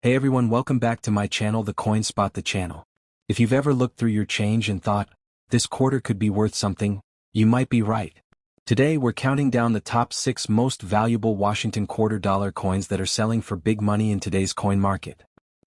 Hey everyone, welcome back to my channel, the Coin Spot the channel. If you've ever looked through your change and thought, this quarter could be worth something, you might be right. Today we're counting down the top 6 most valuable Washington quarter dollar coins that are selling for big money in today's coin market.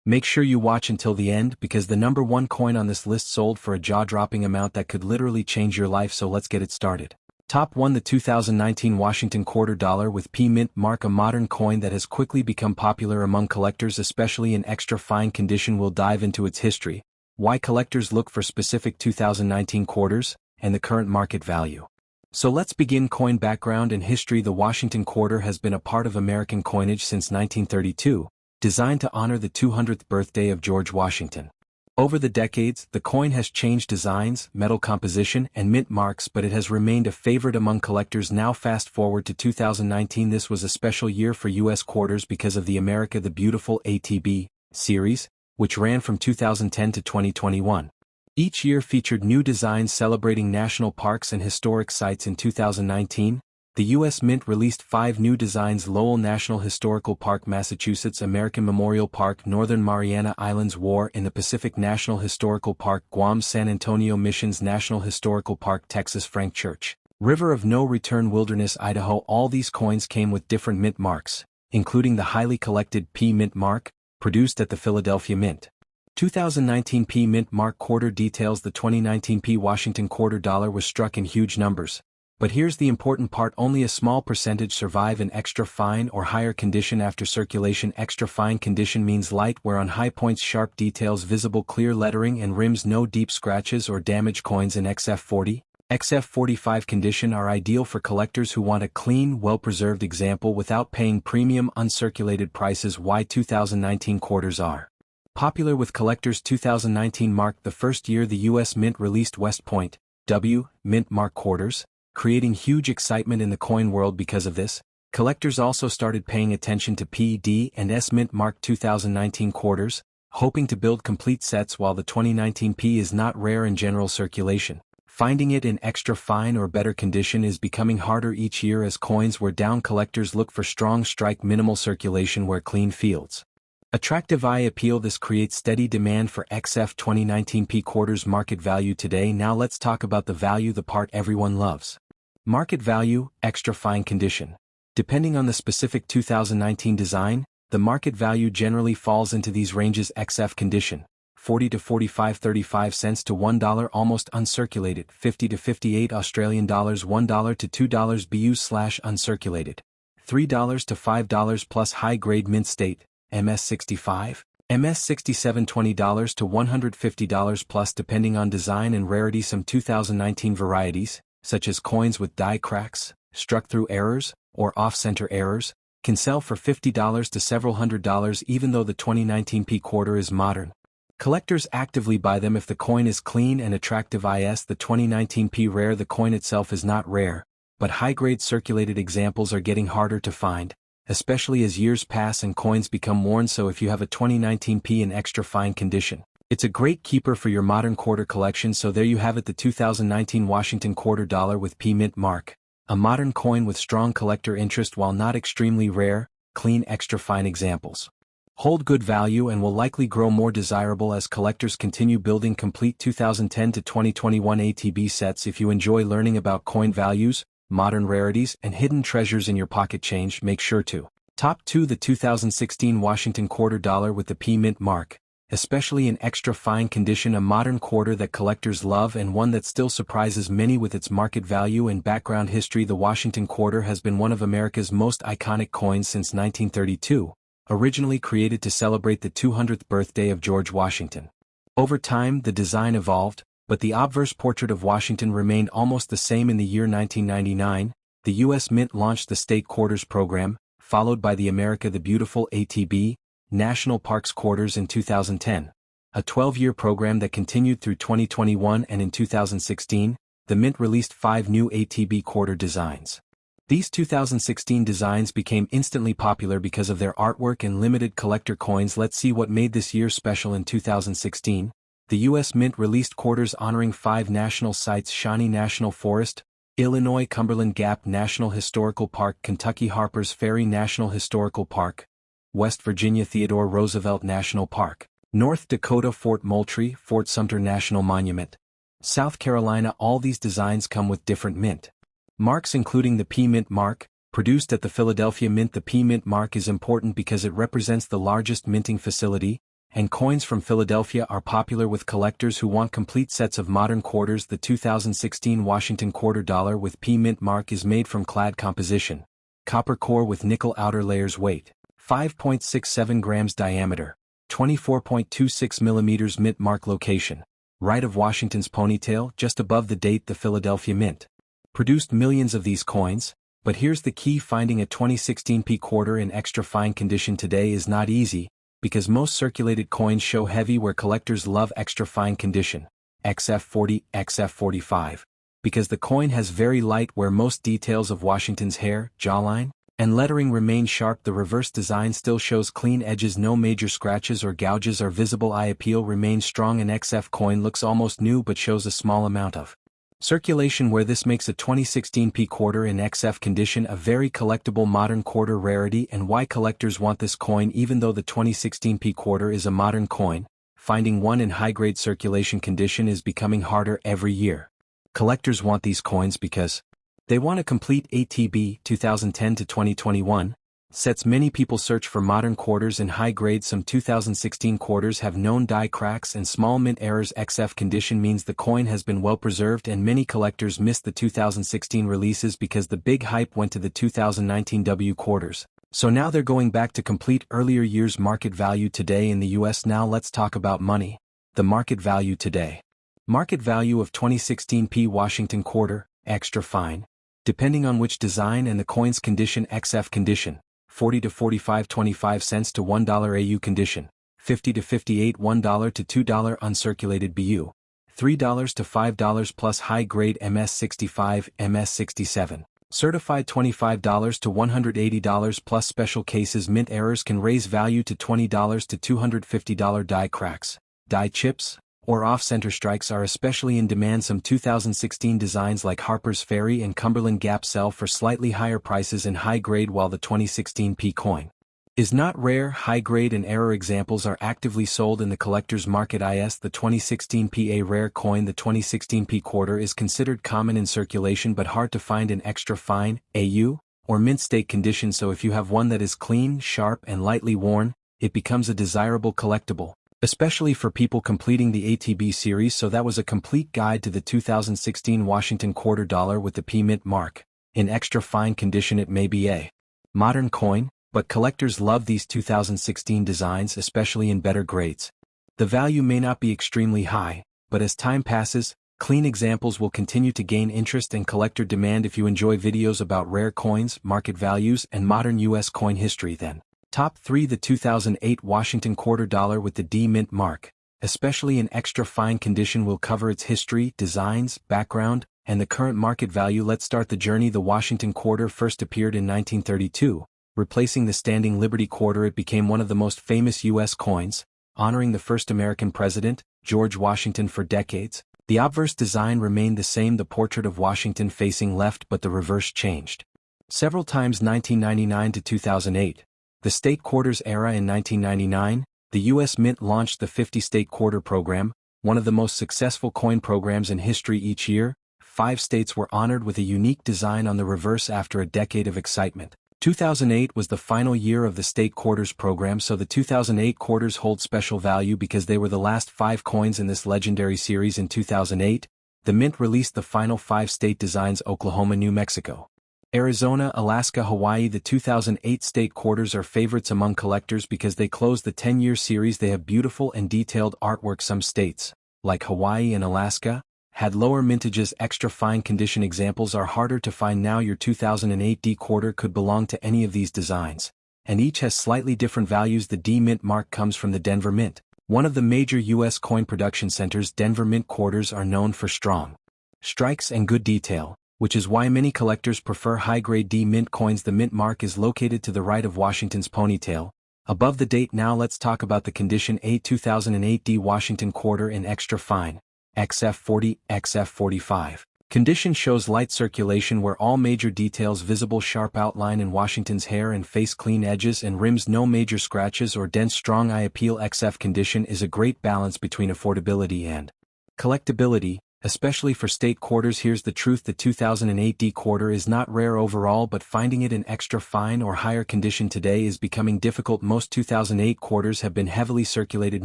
Make sure you watch until the end because the number 1 coin on this list sold for a jaw-dropping amount that could literally change your life, so let's get it started. Top 1. The 2019 Washington quarter dollar with P mint mark, a modern coin that has quickly become popular among collectors, especially in extra fine condition. We'll dive into its history, why collectors look for specific 2019 quarters, and the current market value. So let's begin. Coin background and history. The Washington quarter has been a part of American coinage since 1932, designed to honor the 200th birthday of George Washington. Over the decades, the coin has changed designs, metal composition, and mint marks, but it has remained a favorite among collectors. Now fast forward to 2019. This was a special year for U.S. quarters because of the America the Beautiful ATB series, which ran from 2010 to 2021. Each year featured new designs celebrating national parks and historic sites. In 2019, the U.S. Mint released 5 new designs: Lowell National Historical Park, Massachusetts; American Memorial Park, Northern Mariana Islands; War in the Pacific National Historical Park, Guam; San Antonio Missions National Historical Park, Texas; Frank Church, River of No Return Wilderness, Idaho. All these coins came with different mint marks, including the highly collected P mint mark, produced at the Philadelphia Mint. 2019 P mint mark quarter details. The 2019 P Washington quarter dollar was struck in huge numbers. But here's the important part: only a small percentage survive in extra fine or higher condition after circulation. Extra fine condition means light wear on high points, sharp details, visible clear lettering and rims, no deep scratches or damage. Coins in XF40, XF45 condition are ideal for collectors who want a clean, well-preserved example without paying premium uncirculated prices. Why 2019 quarters are popular with collectors. 2019 marked the first year the U.S. Mint released West Point W mint mark quarters, creating huge excitement in the coin world. Because of this, collectors also started paying attention to P, D, and S mint mark 2019 quarters, hoping to build complete sets. While the 2019 P is not rare in general circulation, finding it in extra fine or better condition is becoming harder each year. As coins wear down, collectors look for strong strike, minimal circulation where clean fields attractive eye appeal. This creates steady demand for XF 2019 P quarters. Market value today. Now let's talk about the value, the part everyone loves. Market value, extra fine condition. Depending on the specific 2019 design, the market value generally falls into these ranges: XF condition, 40 to 45, 35 cents to $1, almost uncirculated, 50 to 58 Australian dollars, $1 to $2 BU/uncirculated, $3 to $5 plus high grade mint state, MS65, MS67, $20 to $150 plus depending on design and rarity. Some 2019 varieties, such as coins with die cracks, struck-through errors, or off-center errors, can sell for $50 to several $100s. Even though the 2019 P quarter is modern, collectors actively buy them if the coin is clean and attractive. The 2019 P rare. The coin itself is not rare, but high-grade circulated examples are getting harder to find, especially as years pass and coins become worn. So if you have a 2019 P in extra fine condition, it's a great keeper for your modern quarter collection. So there you have it, the 2019 Washington quarter dollar with P mint mark, a modern coin with strong collector interest. While not extremely rare, clean extra fine examples hold good value and will likely grow more desirable as collectors continue building complete 2010 to 2021 ATB sets. If you enjoy learning about coin values, modern rarities, and hidden treasures in your pocket change, make sure to top 2 the 2016 Washington quarter dollar with the P mint mark, especially in extra fine condition, a modern quarter that collectors love and one that still surprises many with its market value and background history. The Washington quarter has been one of America's most iconic coins since 1932, originally created to celebrate the 200th birthday of George Washington. Over time, the design evolved, but the obverse portrait of Washington remained almost the same. In the year 1999, the U.S. Mint launched the State Quarters program, followed by the America the Beautiful ATB, National Parks Quarters in 2010, a 12-year program that continued through 2021. And in 2016, the Mint released 5 new ATB quarter designs. These 2016 designs became instantly popular because of their artwork and limited collector coins. Let's see what made this year special. In 2016, the U.S. Mint released quarters honoring 5 national sites: Shawnee National Forest, Illinois Cumberland Gap National Historical Park, Kentucky Harpers Ferry National Historical Park, West Virginia Theodore Roosevelt National Park, North Dakota Fort Moultrie, Fort Sumter National Monument, South Carolina. All these designs come with different mint marks, including the P Mint mark, produced at the Philadelphia Mint. The P Mint mark is important because it represents the largest minting facility, and coins from Philadelphia are popular with collectors who want complete sets of modern quarters. The 2016 Washington quarter dollar with P Mint mark is made from clad composition, copper core with nickel outer layers. Weight 5.67 grams, diameter 24.26 millimeters. Mint mark location right of Washington's ponytail, just above the date. The Philadelphia Mint produced millions of these coins, but here's the key: finding a 2016 P quarter in extra fine condition today is not easy, because most circulated coins show heavy where collectors love extra fine condition, XF40, XF45, because the coin has very light where most details of Washington's hair, jawline, and lettering remain sharp. The reverse design still shows clean edges, no major scratches or gouges are visible. Eye appeal remains strong. An XF coin looks almost new but shows a small amount of circulation, where this makes a 2016 P quarter in XF condition a very collectible modern quarter rarity. And why collectors want this coin even though the 2016 P quarter is a modern coin, finding one in high-grade circulation condition is becoming harder every year. Collectors want these coins because they want a complete ATB 2010 to 2021 sets. Many people search for modern quarters in high grade. Some 2016 quarters have known die cracks and small mint errors. XF condition means the coin has been well preserved, and many collectors missed the 2016 releases because the big hype went to the 2019 W quarters. So now they're going back to complete earlier years. Market value today in the US. Now let's talk about money. The market value today. Market value of 2016 P Washington quarter, extra fine, depending on which design and the coin's condition. XF condition, 40 to 45 25 cents to $1 AU condition, 50 to 58 $1 to $2 uncirculated BU, $3 to $5 plus high grade MS65, MS67, certified $25 to $180 plus special cases. Mint errors can raise value to $20 to $250. Die cracks, die chips, or off-center strikes are especially in demand. Some 2016 designs like Harper's Ferry and Cumberland Gap sell for slightly higher prices in high grade, while the 2016 P coin is not rare. High grade and error examples are actively sold in the collector's market. The 2016 P a rare coin. The 2016 P quarter is considered common in circulation but hard to find in extra fine, AU, or mint state condition. So if you have one that is clean, sharp, and lightly worn, it becomes a desirable collectible, especially for people completing the ATB series. So that was a complete guide to the 2016 Washington quarter dollar with the P Mint mark. In extra fine condition, it may be a modern coin, but collectors love these 2016 designs, especially in better grades. The value may not be extremely high, but as time passes, clean examples will continue to gain interest and collector demand. If you enjoy videos about rare coins, market values, and modern US coin history, then Top 3. The 2008 Washington quarter dollar with the D Mint mark, especially in extra fine condition. Will cover its history, designs, background, and the current market value. Let's start the journey. The Washington quarter first appeared in 1932, replacing the standing Liberty quarter. It became one of the most famous U.S. coins, honoring the first American president, George Washington. For decades, the obverse design remained the same, the portrait of Washington facing left, but the reverse changed several times. 1999 to 2008. The state quarters era. In 1999, the U.S. Mint launched the 50 state quarter program, one of the most successful coin programs in history. Each year, 5 states were honored with a unique design on the reverse after a decade of excitement. 2008 was the final year of the state quarters program, so the 2008 quarters hold special value because they were the last 5 coins in this legendary series. In 2008, the Mint released the final 5 state designs: Oklahoma, New Mexico, Arizona, Alaska, Hawaii. The 2008 state quarters are favorites among collectors because they close the 10-year series. They have beautiful and detailed artwork. Some states, like Hawaii and Alaska, had lower mintages. Extra fine condition examples are harder to find now. Your 2008 D quarter could belong to any of these designs, and each has slightly different values. The D Mint mark comes from the Denver Mint, one of the major U.S. coin production centers. Denver Mint quarters are known for strong strikes and good detail, which is why many collectors prefer high-grade D Mint coins. The Mint mark is located to the right of Washington's ponytail, above the date. Now let's talk about the condition. A 2008 D Washington quarter in extra fine, XF40, XF45. Condition shows light circulation where all major details visible, sharp outline in Washington's hair and face, clean edges and rims, no major scratches or dents, strong eye appeal. XF condition is a great balance between affordability and collectability, especially for state quarters. Here's the truth: the 2008 D quarter is not rare overall, but finding it in extra fine or higher condition today is becoming difficult. Most 2008 quarters have been heavily circulated.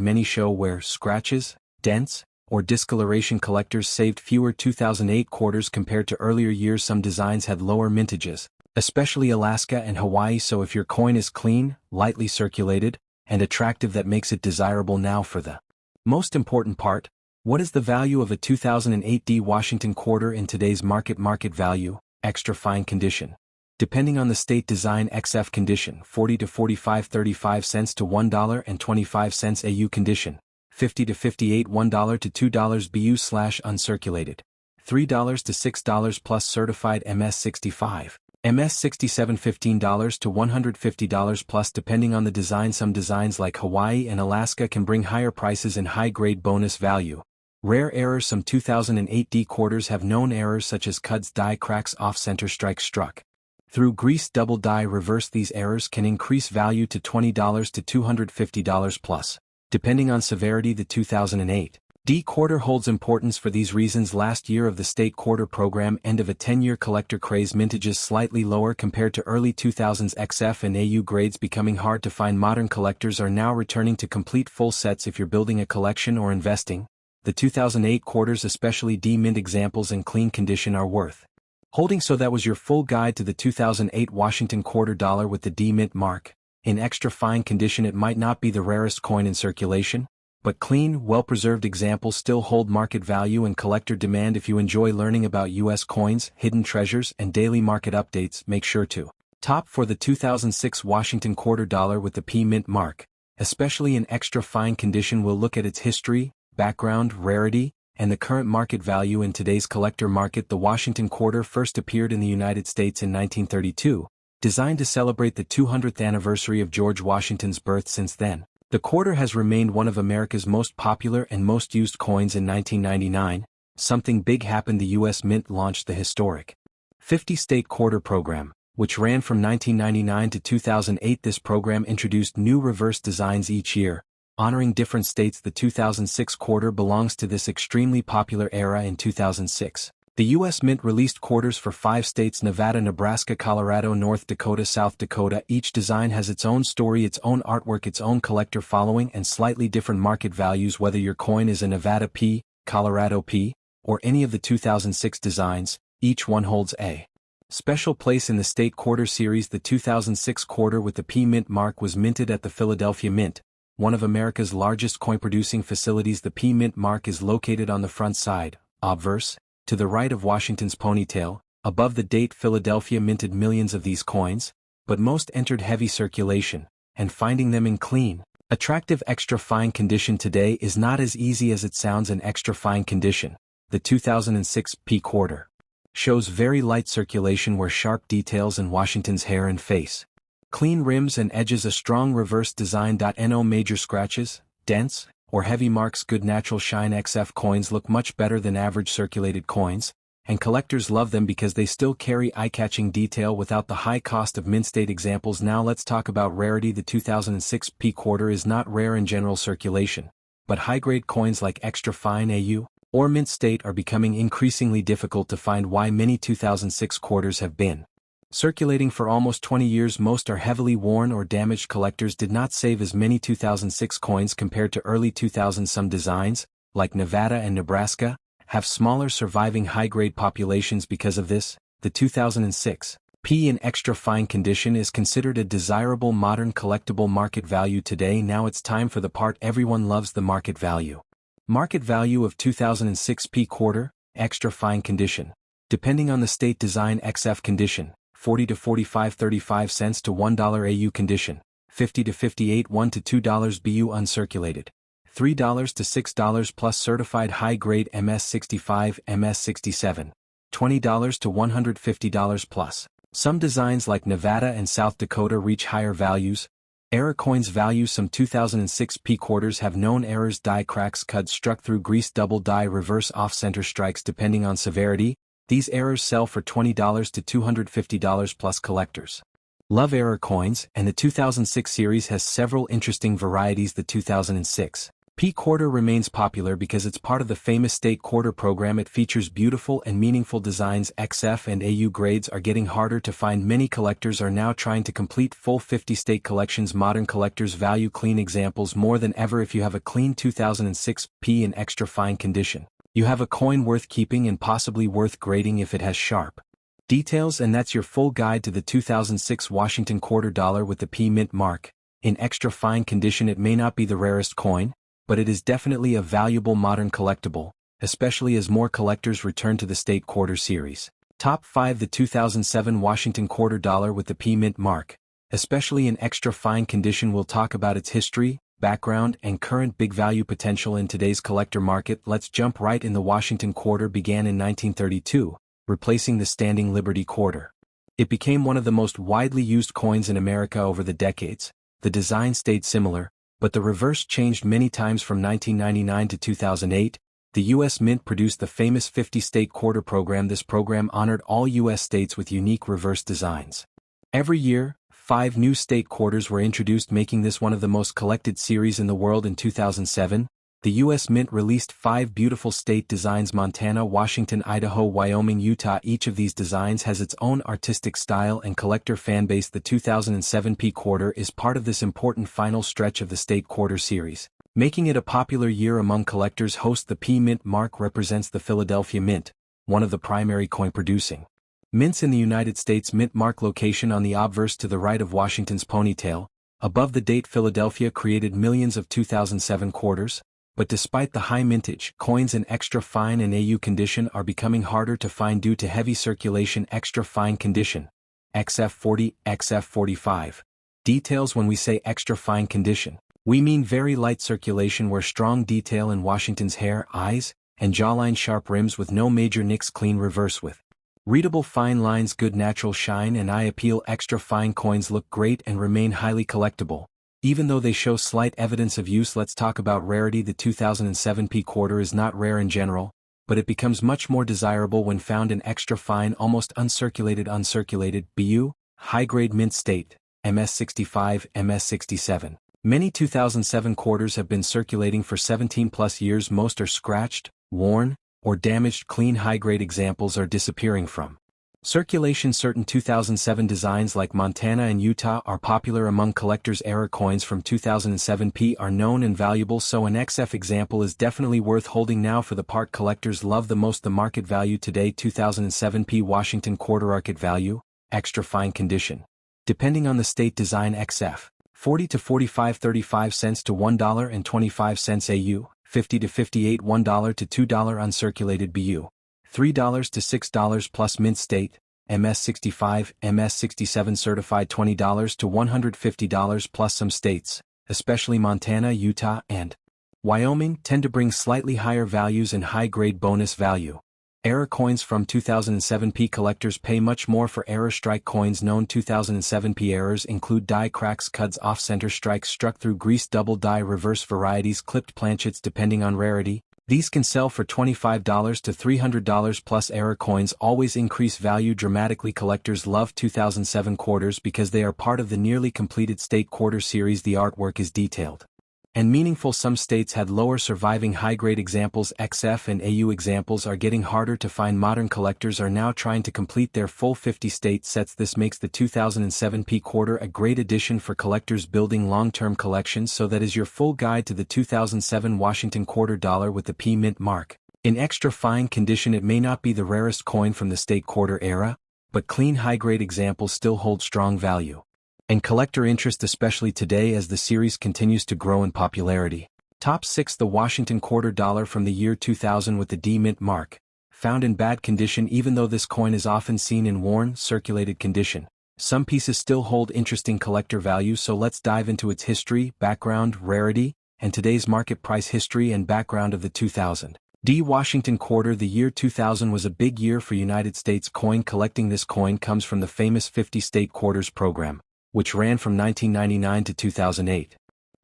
Many show wear, scratches, dents, or discoloration. Collectors saved fewer 2008 quarters compared to earlier years. Some designs had lower mintages, especially Alaska and Hawaii, so if your coin is clean, lightly circulated, and attractive, that makes it desirable. Now for the most important part: what is the value of a 2008 D Washington quarter in today's market? Market value, extra fine condition. Depending on the state: design, XF condition, 40 to 45, 35 cents to $1.25 AU condition, 50 to 58, $1 to $2 BU/uncirculated, $3 to $6 plus certified MS65, MS67, $15 to $150 plus depending on the design. Some designs like Hawaii and Alaska can bring higher prices and high-grade bonus value. Rare errors: some 2008 D quarters have known errors such as cuts, die cracks, off-center strikes struck through greased double die reverse. These errors can increase value to $20 to $250 plus, depending on severity. The 2008 D quarter holds importance for these reasons: last year of the state quarter program, end of a 10-year collector craze, mintages slightly lower compared to early 2000s, XF and AU grades becoming hard to find. Modern collectors are now returning to complete full sets if you're building a collection or investing. The 2008 quarters, especially D mint examples in clean condition, are worth holding. So that was your full guide to the 2008 Washington quarter dollar with the D mint mark. In extra fine condition, it might not be the rarest coin in circulation, but clean, well-preserved examples still hold market value and collector demand. If you enjoy learning about U.S. coins, hidden treasures, and daily market updates, make sure to top for the 2006 Washington quarter dollar with the P mint mark, especially in extra fine condition. We'll look at its history, background, rarity, and the current market value in today's collector market. The Washington quarter first appeared in the United States in 1932, designed to celebrate the 200th anniversary of George Washington's birth. Since then, the quarter has remained one of America's most popular and most used coins. In 1999, something big happened: the U.S. Mint launched the historic 50-state quarter program, which ran from 1999 to 2008. This program introduced new reverse designs each year, honoring different states. The 2006 quarter belongs to this extremely popular era. In 2006, the U.S. Mint released quarters for 5 states: Nevada, Nebraska, Colorado, North Dakota, South Dakota. Each design has its own story, its own artwork, its own collector following, and slightly different market values. Whether your coin is a Nevada P, Colorado P, or any of the 2006 designs, each one holds a special place in the state quarter series. The 2006 quarter with the P mint mark was minted at the Philadelphia Mint, one of America's largest coin-producing facilities. The P mint mark is located on the front side, obverse, to the right of Washington's ponytail. Above the date, Philadelphia minted millions of these coins, but most entered heavy circulation, and finding them in clean, attractive extra fine condition today is not as easy as it sounds. In extra fine condition, the 2006 P quarter shows very light circulation where sharp details in Washington's hair and face, clean rims and edges, a strong reverse design. No major scratches, dents, or heavy marks, good natural shine. XF coins look much better than average circulated coins, and collectors love them because they still carry eye-catching detail without the high cost of mint state examples. Now let's talk about rarity. The 2006 P quarter is not rare in general circulation, but high-grade coins like extra fine AU or mint state are becoming increasingly difficult to find. Why? Many 2006 quarters have been circulating for almost 20 years. Most are heavily worn or damaged. Collectors did not save as many 2006 coins compared to early 2000s. Some designs, like Nevada and Nebraska, have smaller surviving high-grade populations. Because of this, the 2006 P in extra fine condition is considered a desirable modern collectible. Market value today. Now it's time for the part everyone loves: the market value. Market value of 2006 P quarter, extra fine condition. Depending on the state: design, XF condition, 40 to 45, 35 cents to $1 AU condition, 50 to 58, $1 to $2 BU uncirculated, $3 to $6 plus certified high-grade MS65, MS67, $20 to $150 plus. Some designs like Nevada and South Dakota reach higher values. Error coins value. Some 2006 P quarters have known errors: die cracks, cuts struck through greased double die reverse off-center strikes. Depending on severity, These errors sell for $20 to $250 plus collectors. Love error coins, and the 2006 series has several interesting varieties. The 2006 P quarter remains popular because it's part of the famous state quarter program. It features beautiful and meaningful designs. XF and AU grades are getting harder to find. Many collectors are now trying to complete full 50 state collections. Modern collectors value clean examples more than ever. If you have a clean 2006 P in extra fine condition, you have a coin worth keeping and possibly worth grading if it has sharp details. And that's your full guide to the 2006 Washington quarter dollar with the P mint mark. In extra fine condition, it may not be the rarest coin, but it is definitely a valuable modern collectible, especially as more collectors return to the state quarter series. Top 5. The 2007 Washington quarter dollar with the P mint mark. Especially in extra fine condition, we'll talk about its history, background, and current big value potential in today's collector market. Let's jump right in. The Washington quarter began in 1932, replacing the standing Liberty quarter. It became one of the most widely used coins in America over the decades. The design stayed similar, but the reverse changed many times. From 1999 to 2008, the U.S. Mint produced the famous 50-state quarter program. This program honored all U.S. states with unique reverse designs. Every year, 5 new state quarters were introduced, making this one of the most collected series in the world. In 2007, the U.S. Mint released 5 beautiful state designs: Montana, Washington, Idaho, Wyoming, Utah. Each of these designs has its own artistic style and collector fanbase. The 2007 P quarter is part of this important final stretch of the state quarter series, making it a popular year among collectors. Host: the P mint mark represents the Philadelphia Mint, one of the primary coin-producing mints in the United States. Mint mark location on the obverse to the right of Washington's ponytail. Above the date, Philadelphia created millions of 2007 quarters. But despite the high mintage, coins in extra fine and AU condition are becoming harder to find due to heavy circulation. Extra fine condition. XF40, XF45. Details. When we say extra fine condition, we mean very light circulation where strong detail in Washington's hair, eyes, and jawline, sharp rims with no major nicks, clean reverse with readable fine lines, good natural shine and eye appeal. Extra fine coins look great and remain highly collectible, even though they show slight evidence of use. Let's talk about rarity. The 2007 P quarter is not rare in general, but it becomes much more desirable when found in extra fine, almost uncirculated BU, high-grade mint state, MS65, MS67. Many 2007 quarters have been circulating for 17 plus years. Most are scratched, worn, or damaged. Clean high-grade examples are disappearing from circulation. Certain 2007 designs like Montana and Utah are popular among collectors. Error coins from 2007 P are known and valuable, so an XF example is definitely worth holding now. For the part collectors love the most, the market value today. 2007 P Washington quarter market value, extra fine condition. Depending on the state design, XF, 40 to 45, 35 cents to $1.25 AU, 50 to 58, $1 to $2 uncirculated BU. $3 to $6 plus mint state, MS65, MS67 certified. $20 to $150 plus. Some states, especially Montana, Utah, and Wyoming, tend to bring slightly higher values and high-grade bonus value. Error coins from 2007 P collectors pay much more for error strike coins. Known 2007 P errors include die cracks, cuts, off-center strikes, struck through grease, double die, reverse varieties, clipped planchets. Depending on rarity, these can sell for $25 to $300 plus. Error coins always increase value dramatically. Collectors love 2007 quarters because they are part of the nearly completed state quarter series. The artwork is detailed and meaningful. Some states had lower surviving high-grade examples. XF and AU examples are getting harder to find. Modern collectors are now trying to complete their full 50-state sets. This makes the 2007 P quarter a great addition for collectors building long-term collections. So that is your full guide to the 2007 Washington quarter dollar with the P mint mark. In extra fine condition, it may not be the rarest coin from the state quarter era, but clean high-grade examples still hold strong value and collector interest, especially today as the series continues to grow in popularity. Top 6. The Washington quarter dollar from the year 2000 with the D mint mark. Found in bad condition. Even though this coin is often seen in worn, circulated condition, some pieces still hold interesting collector value. So let's dive into its history, background, rarity, and today's market price. History and background of the 2000 D Washington quarter. The year 2000 was a big year for United States coin collecting. This coin comes from the famous 50-state quarters program, which ran from 1999 to 2008.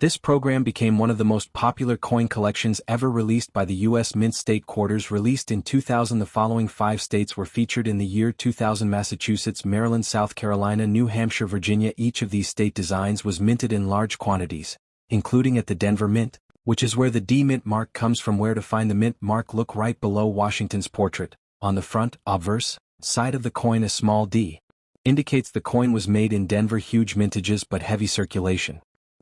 This program became one of the most popular coin collections ever released by the U.S. Mint state quarters. Released in 2000, the following 5 states were featured in the year 2000: Massachusetts, Maryland, South Carolina, New Hampshire, Virginia. Each of these state designs was minted in large quantities, including at the Denver Mint, which is where the D Mint mark comes from. Where to find the Mint mark? Look right below Washington's portrait. On the front, obverse, side of the coin, a small D indicates the coin was made in Denver. Huge mintages but heavy circulation.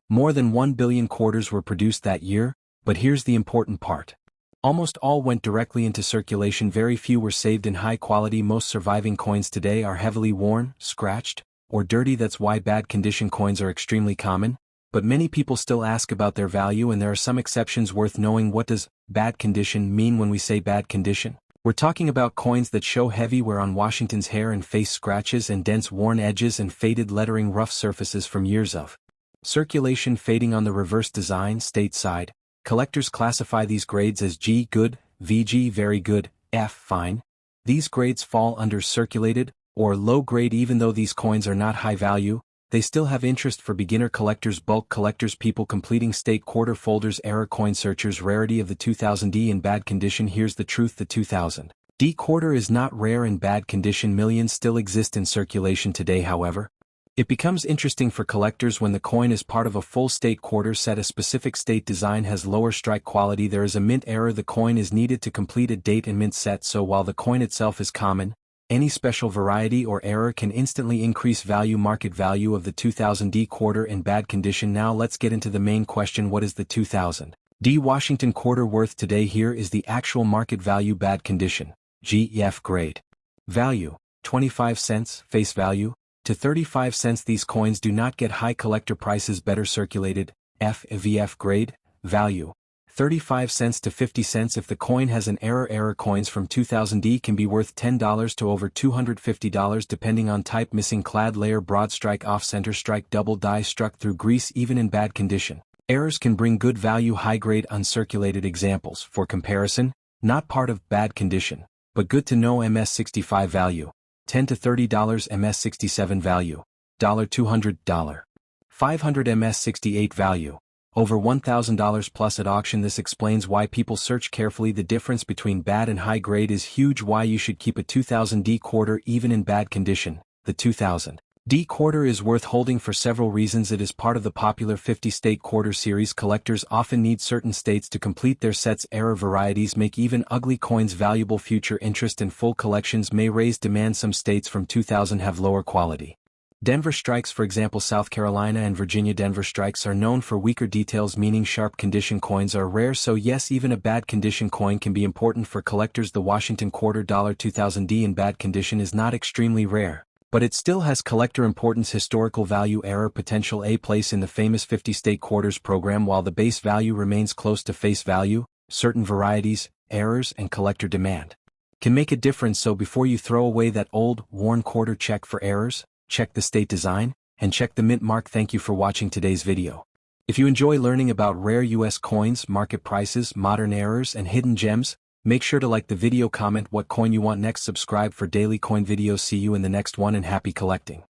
More than 1 billion quarters were produced that year, but here's the important part. Almost all went directly into circulation. Very few were saved in high quality. Most surviving coins today are heavily worn, scratched, or dirty. That's why bad condition coins are extremely common, but many people still ask about their value, and there are some exceptions worth knowing. What does bad condition mean when we say bad condition? We're talking about coins that show heavy wear on Washington's hair and face, scratches and dents, worn edges and faded lettering, rough surfaces from years of circulation. Fading on the reverse design, stateside, collectors classify these grades as G good, VG very good, F fine. These grades fall under circulated or low grade. Even though these coins are not high value, they still have interest for beginner collectors, bulk collectors, people completing state quarter folders. Error coin searchers. Rarity of the 2000D in bad condition. Here's the truth: the 2000D quarter is not rare in bad condition. Millions still exist in circulation today. However, it becomes interesting for collectors when the coin is part of a full state quarter set. A specific state design has lower strike quality. There is a mint error. The coin is needed to complete a date and mint set, so while the coin itself is common, any special variety or error can instantly increase value. Market value of the 2000D quarter in bad condition. Now let's get into the main question: what is the 2000D Washington quarter worth today? Here is the actual market value. Bad condition, GF grade. Value, 25 cents. Face value, to 35 cents. These coins do not get high collector prices. Better circulated, FVF grade. Value, 35 cents to 50 cents. If the coin has an error, coins from 2000D can be worth $10 to over $250 depending on type. Missing clad layer, broad strike, off center strike, double die, struck through grease. Even in bad condition, errors can bring good value. High grade uncirculated examples for comparison, not part of bad condition, but good to know: MS65 value, $10 to $30. MS67 value, $200. 500. MS68 value, over $1,000 plus at auction. This explains why people search carefully. The difference between bad and high grade is huge. Why you should keep a 2000D quarter even in bad condition. The 2000D quarter is worth holding for several reasons. It is part of the popular 50-state quarter series. Collectors often need certain states to complete their sets. Error varieties make even ugly coins valuable. Future interest in full collections may raise demand. Some states from 2000 have lower quality. Denver strikes, for example, South Carolina and Virginia. Denver strikes are known for weaker details, meaning sharp condition coins are rare. So yes, even a bad condition coin can be important for collectors. The Washington quarter $2000D in bad condition is not extremely rare, but it still has collector importance. Historical value, error potential, a place in the famous 50-state quarters program. While the base value remains close to face value, certain varieties, errors and collector demand can make a difference. So before you throw away that old, worn quarter, check for errors, check the state design, and check the mint mark. Thank you for watching today's video. If you enjoy learning about rare US coins, market prices, modern errors, and hidden gems, make sure to like the video, comment what coin you want next, subscribe for daily coin videos. See you in the next one, and happy collecting.